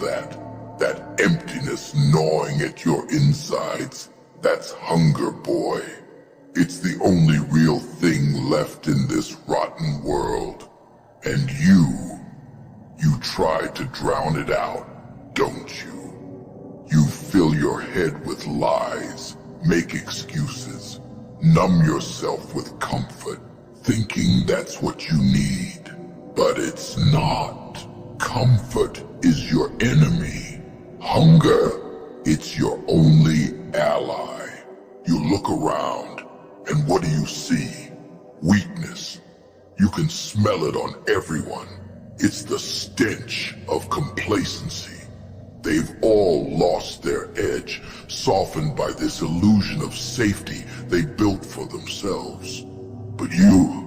that emptiness gnawing at your insides, that's hunger, boy. It's the only real thing left in this rotten world. And you try to drown it out, don't you? You fill your head with lies, make excuses, numb yourself with comfort, thinking that's what you need. But it's not. Comfort is your enemy. Hunger, it's your only ally. You look around, and what do you see? Weakness. You can smell it on everyone. It's the stench of complacency. They've all lost their edge, softened by this illusion of safety they built for themselves. But you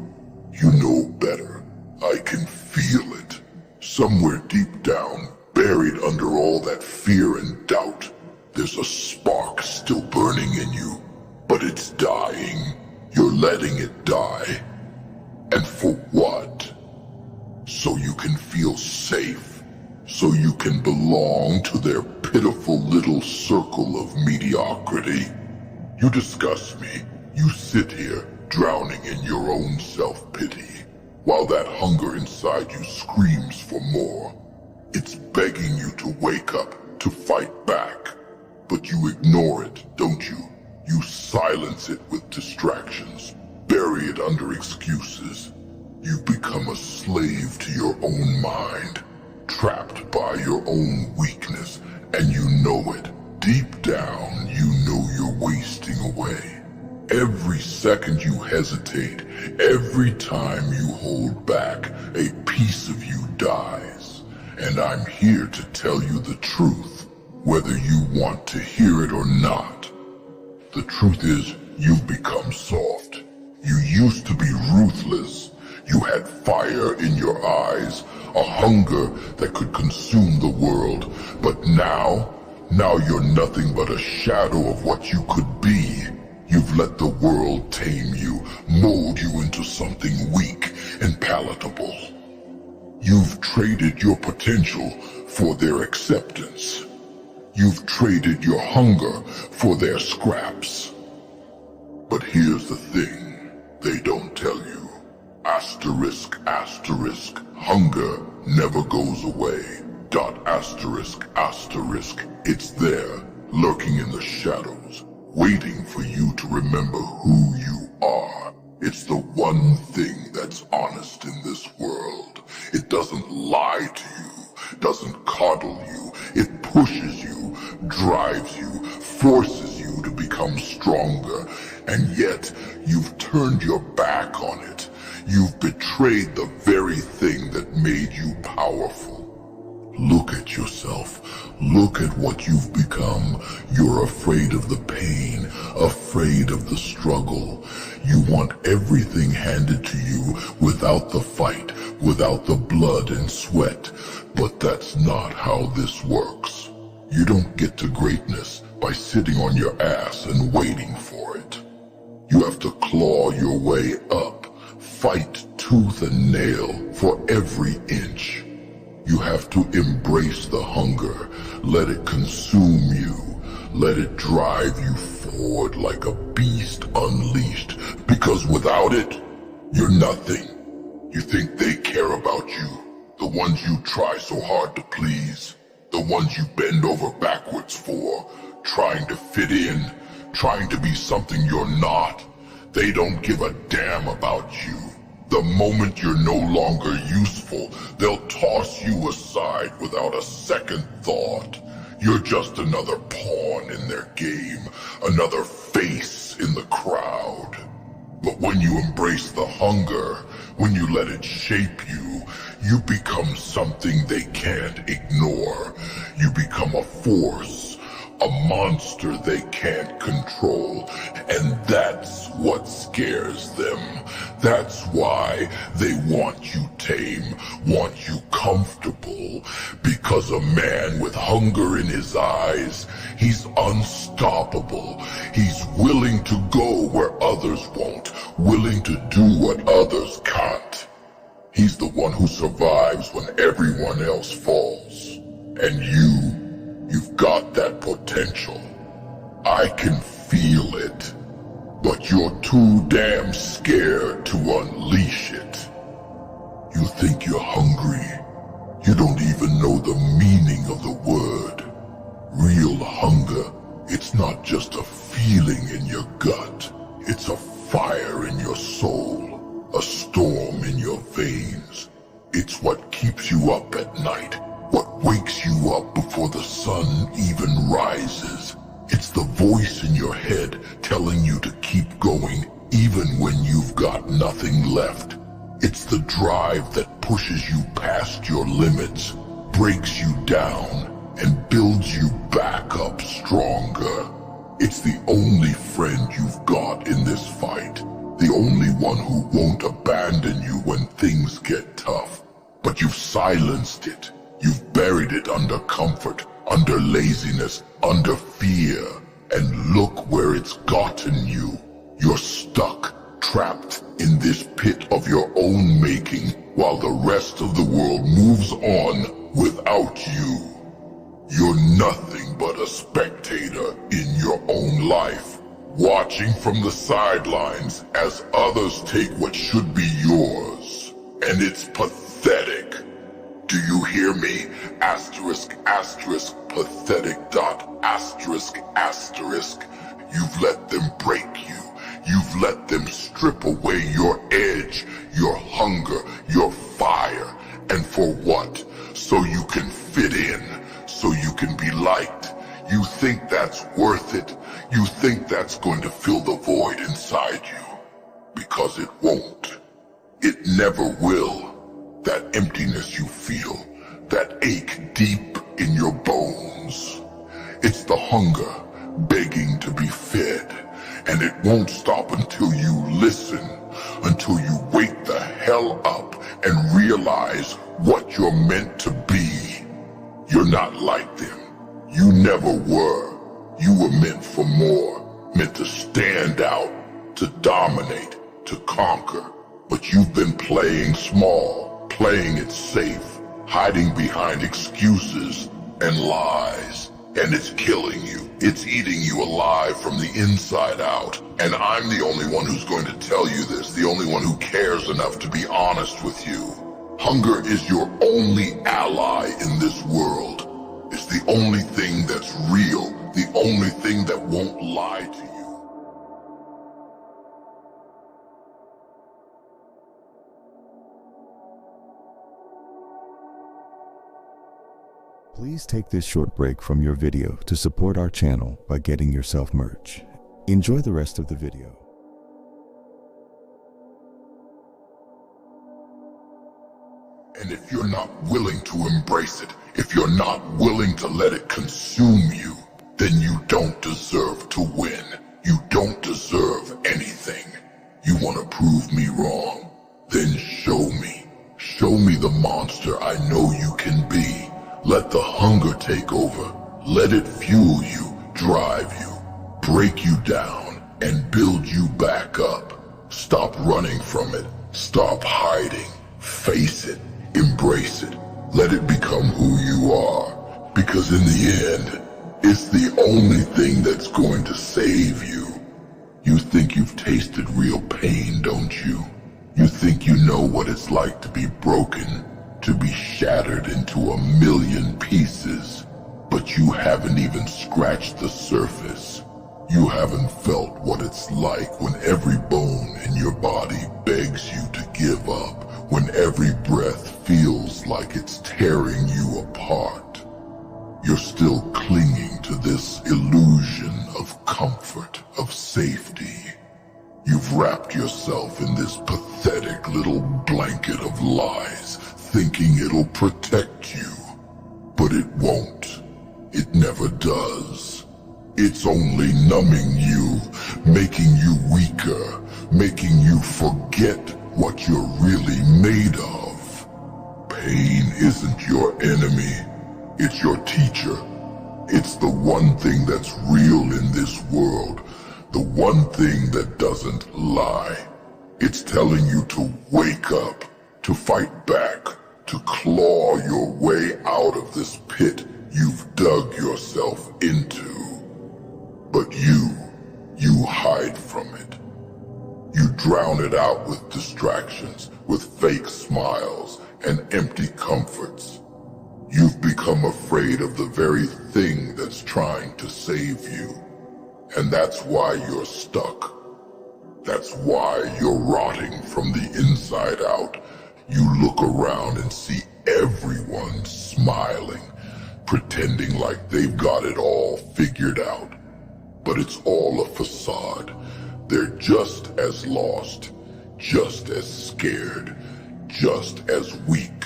know better. I can feel it. Somewhere deep down, buried under all that fear and doubt, there's a spark still burning in you, but it's dying. You're letting it die. And for what? So you can feel safe, so you can belong to their pitiful little circle of mediocrity. You disgust me. You sit here, drowning in your own self-pity, while that hunger inside you screams for more. It's begging you to wake up, to fight back. But you ignore it, don't you? You silence it with distractions, bury it under excuses. You become a slave to your own mind, trapped by your own weakness, and you know it. Deep down, you know you're wasting away. Every second you hesitate, every time you hold back, a piece of you dies. And I'm here to tell you the truth, whether you want to hear it or not. The truth is, you've become soft. You used to be ruthless. You had fire in your eyes, a hunger that could consume the world. But now you're nothing but a shadow of what you could be. You've let the world tame you, mold you into something weak and palatable. You've traded your potential for their acceptance. You've traded your hunger for their scraps. But here's the thing they don't tell you. Asterisk, asterisk, hunger never goes away. Dot asterisk, asterisk, it's there, lurking in the shadows, waiting for you to remember who you are. It's the one thing that's honest in this world. It doesn't lie to you, doesn't coddle you. It pushes you, drives you, forces you to become stronger. And yet, you've turned your back on it. You've betrayed the very thing that made you powerful. Look at yourself. Look at what you've become. You're afraid of the pain, afraid of the struggle. You want everything handed to you without the fight, without the blood and sweat. But that's not how this works. You don't get to greatness by sitting on your ass and waiting for it. You have to claw your way up. Fight tooth and nail for every inch. You have to embrace the hunger, let it consume you, let it drive you forward like a beast unleashed, because without it, you're nothing. You think they care about you, the ones you try so hard to please, the ones you bend over backwards for, trying to fit in, trying to be something you're not. They don't give a damn about you. The moment you're no longer useful, they'll toss you aside without a second thought. You're just another pawn in their game, another face in the crowd. But when you embrace the hunger, when you let it shape you, you become something they can't ignore. You become a force, a monster they can't control, and that's what scares them. That's why they want you tame, want you comfortable, because a man with hunger in his eyes, he's unstoppable. He's willing to go where others won't, willing to do what others can't. He's the one who survives when everyone else falls. And you've got that potential. I can feel it. But you're too damn scared to unleash it. You think you're hungry. You don't even know the meaning of the word. Real hunger, it's not just a feeling in your gut. It's a fire in your soul, a storm in your veins. It's what keeps you up at night, what wakes you up before the sun even rises. It's the voice in your head telling you to keep going even when you've got nothing left. It's the drive that pushes you past your limits, breaks you down, and builds you back up stronger. It's the only friend you've got in this fight, the only one who won't abandon you when things get tough. But you've silenced it. You've buried it under comfort, under laziness, under fear. And look where it's gotten you. You're stuck, trapped in this pit of your own making while the rest of the world moves on without you. You're nothing but a spectator in your own life, watching from the sidelines as others take what should be yours. And it's pathetic. Do you hear me? Asterisk, asterisk, pathetic dot, asterisk, asterisk. You've let them break you. You've let them strip away your edge, your hunger, your fire. And for what? So you can fit in, so you can be liked. You think that's worth it. You think that's going to fill the void inside you. Because it won't. It never will. That emptiness you feel, that ache deep in your bones. It's the hunger begging to be fed. And it won't stop until you listen, until you wake the hell up and realize what you're meant to be. You're not like them. You never were. You were meant for more, meant to stand out, to dominate, to conquer. But you've been playing small, playing it safe, hiding behind excuses and lies. And it's killing you. It's eating you alive from the inside out. And I'm the only one who's going to tell you this, the only one who cares enough to be honest with you. Hunger is your only ally in this world. It's the only thing that's real, the only thing that won't lie to you. Please take this short break from your video to support our channel by getting yourself merch. Enjoy the rest of the video. And if you're not willing to embrace it, if you're not willing to let it consume you, then you don't deserve to win. You don't deserve anything. You want to prove me wrong? Then show me. Show me the monster I know you can be. Let the hunger take over. Let it fuel you, drive you, break you down, and build you back up. Stop running from it. Stop hiding. Face it. Embrace it. Let it become who you are. Because in the end, it's the only thing that's going to save you. You think you've tasted real pain, don't you? You think you know what it's like to be broken, to be shattered into 1,000,000 pieces. But you haven't even scratched the surface. You haven't felt what it's like when every bone in your body begs you to give up, when every breath feels like it's tearing you apart. You're still clinging to this illusion of comfort, of safety. You've wrapped yourself in this pathetic little blanket of lies, thinking it'll protect you. But it won't. It never does. It's only numbing you, making you weaker, making you forget what you're really made of. Pain isn't your enemy. It's your teacher. It's the one thing that's real in this world. The one thing that doesn't lie. It's telling you to wake up, to fight back, to claw your way out of this pit you've dug yourself into. But you hide from it. You drown it out with distractions, with fake smiles and empty comforts. You've become afraid of the very thing that's trying to save you. And that's why you're stuck. That's why you're rotting from the inside out. You look around and see everyone smiling, pretending like they've got it all figured out. But it's all a facade. They're just as lost, just as scared, just as weak.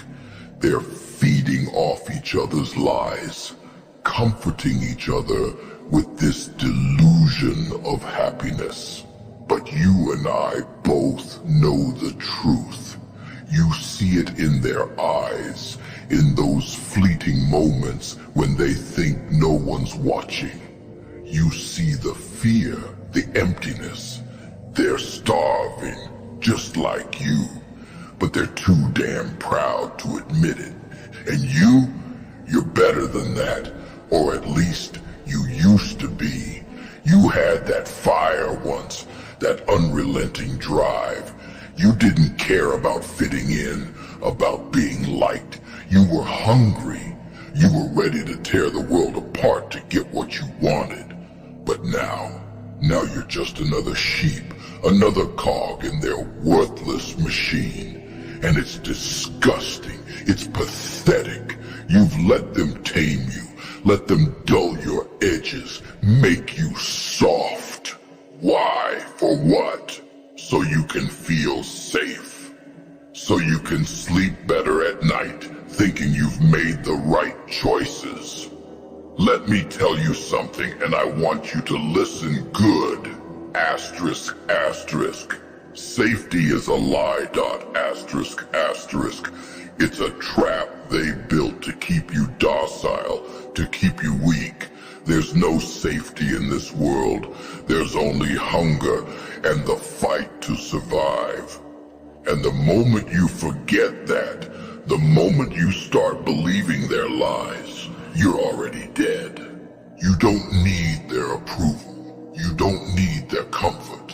They're feeding off each other's lies, comforting each other with this delusion of happiness. But you and I both know the truth. You see it in their eyes, in those fleeting moments when they think no one's watching. You see the fear, the emptiness. They're starving, just like you, but they're too damn proud to admit it. And you're better than that, or at least you used to be. You had that fire once, that unrelenting drive. You didn't care about fitting in, about being liked. You were hungry. You were ready to tear the world apart to get what you wanted. But now you're just another sheep, another cog in their worthless machine. And it's disgusting. It's pathetic. You've let them tame you, let them dull your edges, make you soft. Why? For what? So you can feel safe. So you can sleep better at night, thinking you've made the right choices. Let me tell you something, and I want you to listen good. Asterisk, asterisk. Safety is a lie, asterisk, asterisk. It's a trap they built to keep you docile, to keep you weak. There's no safety in this world. There's only hunger and the fight to survive. And the moment you forget that, the moment you start believing their lies, you're already dead. You don't need their approval. You don't need their comfort.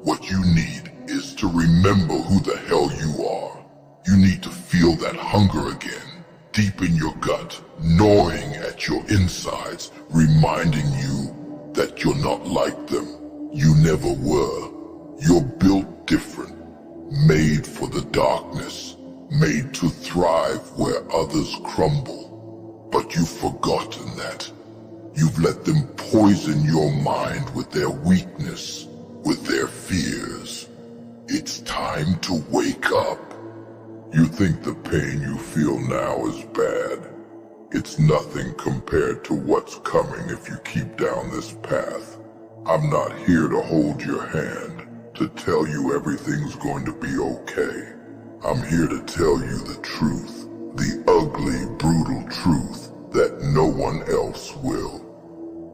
What you need is to remember who the hell you are. You need to feel that hunger again, deep in your gut, gnawing at your insides, reminding you that you're not like them. You never were. You're built different, made for the darkness, made to thrive where others crumble. But you've forgotten that. You've let them poison your mind with their weakness, with their fears. It's time to wake up. You think the pain you feel now is bad. It's nothing compared to what's coming if you keep down this path. I'm not here to hold your hand, to tell you everything's going to be okay. I'm here to tell you the truth, the ugly, brutal truth that no one else will.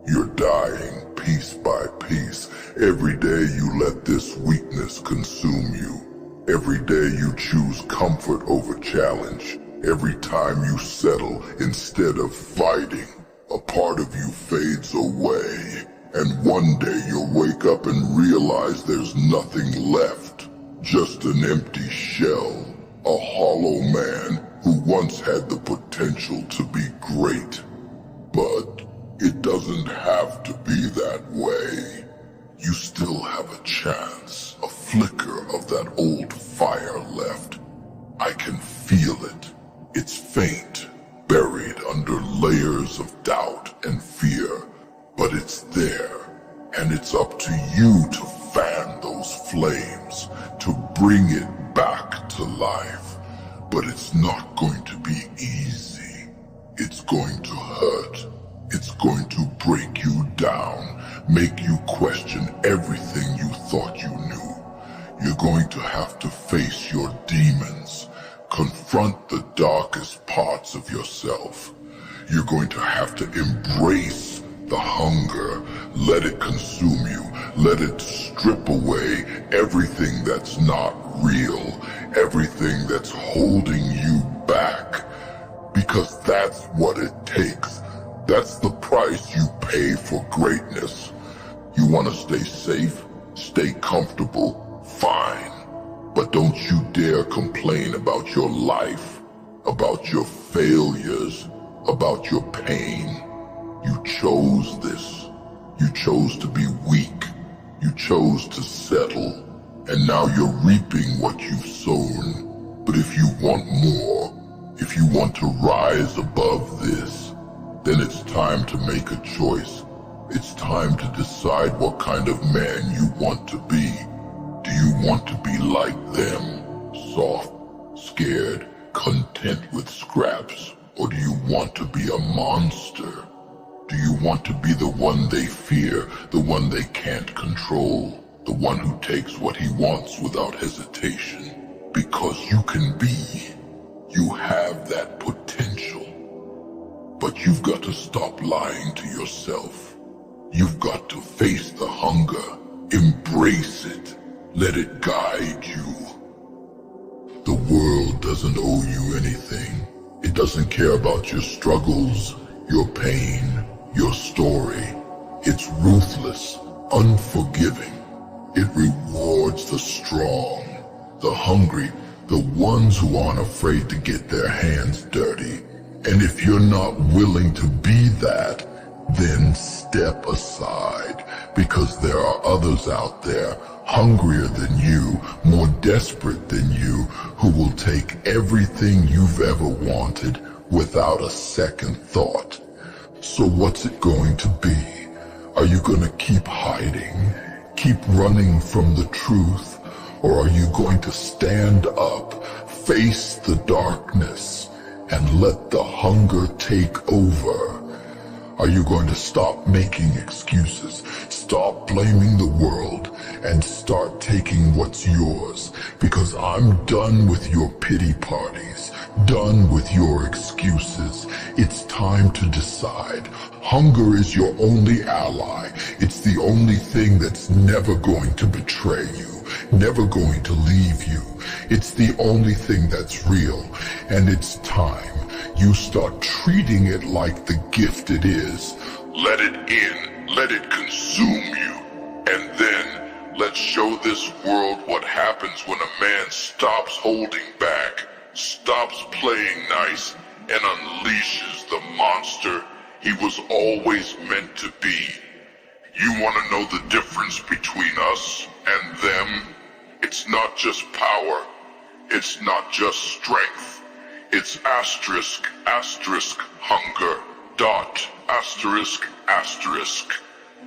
You're dying piece by piece. Every day you let this weakness consume you. Every day you choose comfort over challenge. Every time you settle instead of fighting, a part of you fades away. And one day you'll wake up and realize there's nothing left. Just an empty shell. A hollow man who once had the potential to be great. But it doesn't have to be that way. You still have a chance, a flicker of that old fire left. I can feel it. It's faint, buried under layers of doubt and fear, but it's there. And it's up to you to fan those flames, to bring it back to life. But it's not going to be easy. It's going to hurt. It's going to break you down, make you question everything you thought you knew. You're going to have to face your demons, confront the darkest parts of yourself. You're going to have to embrace the hunger, let it consume you, let it strip away everything that's not real, everything that's holding you back. Because that's what it takes. That's the price you pay for greatness. You want to stay safe, stay comfortable, fine. But don't you dare complain about your life, about your failures, about your pain. You chose this. You chose to be weak. You chose to settle. And now you're reaping what you've sown. But if you want more, if you want to rise above this, then it's time to make a choice. It's time to decide what kind of man you want to be. Do you want to be like them, soft, scared, content with scraps? Or do you want to be a monster? Do you want to be the one they fear, the one they can't control, the one who takes what he wants without hesitation? Because you can be. You have that potential. But you've got to stop lying to yourself. You've got to face the hunger, embrace it, let it guide you. The world doesn't owe you anything. It doesn't care about your struggles, your pain, your story. It's ruthless, unforgiving. It rewards the strong, the hungry, the ones who aren't afraid to get their hands dirty. And if you're not willing to be that, then step aside, because there are others out there hungrier than you, more desperate than you, who will take everything you've ever wanted without a second thought. So what's it going to be? Are you going to keep hiding, keep running from the truth, or are you going to stand up, face the darkness, and let the hunger take over? Are you going to stop making excuses, stop blaming the world, and start taking what's yours? Because I'm done with your pity parties, done with your excuses. It's time to decide. Hunger is your only ally. It's the only thing that's never going to betray you, never going to leave you. It's the only thing that's real, and it's time you start treating it like the gift it is. Let it in, let it consume you, and then let's show this world what happens when a man stops holding back, stops playing nice, and unleashes the monster he was always meant to be. You want to know the difference between us and them? It's not just power, it's not just strength. It's asterisk, asterisk, hunger, dot, asterisk, asterisk.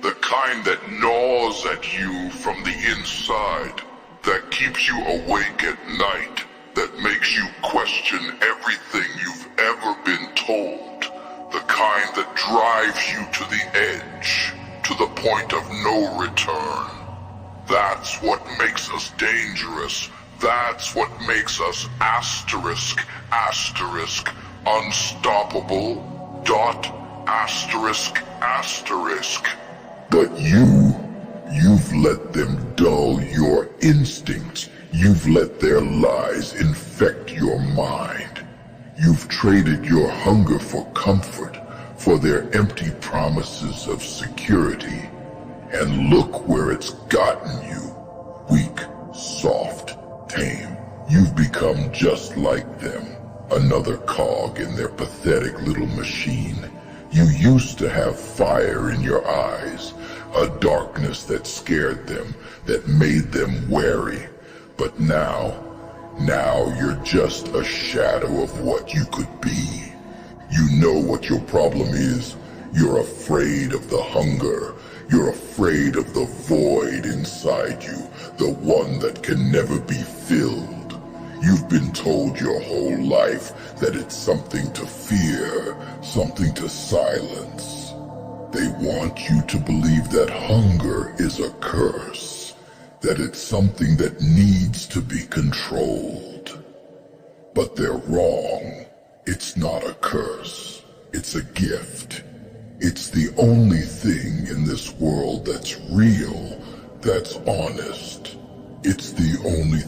The kind that gnaws at you from the inside, that keeps you awake at night, that makes you question everything you've ever been told. The kind that drives you to the edge, to the point of no return. That's what makes us dangerous. That's what makes us asterisk, asterisk, unstoppable, dot, asterisk, asterisk. But you've let them dull your instincts. You've let their lies infect your mind. You've traded your hunger for comfort, for their empty promises of security. And look where it's gotten you. Weak, soft, tame. You've become just like them, another cog in their pathetic little machine. You used to have fire in your eyes, a darkness that scared them, that made them wary. But now you're just a shadow of what you could be. You know what your problem is. You're afraid of the hunger. You're afraid of the void inside you, the one that can never be filled. You've been told your whole life that it's something to fear, something to silence. They want you to believe that hunger is a curse, that it's something that needs to be controlled. But they're wrong. It's not a curse. It's a gift. It's the only thing in this world that's real, that's honest. It's the only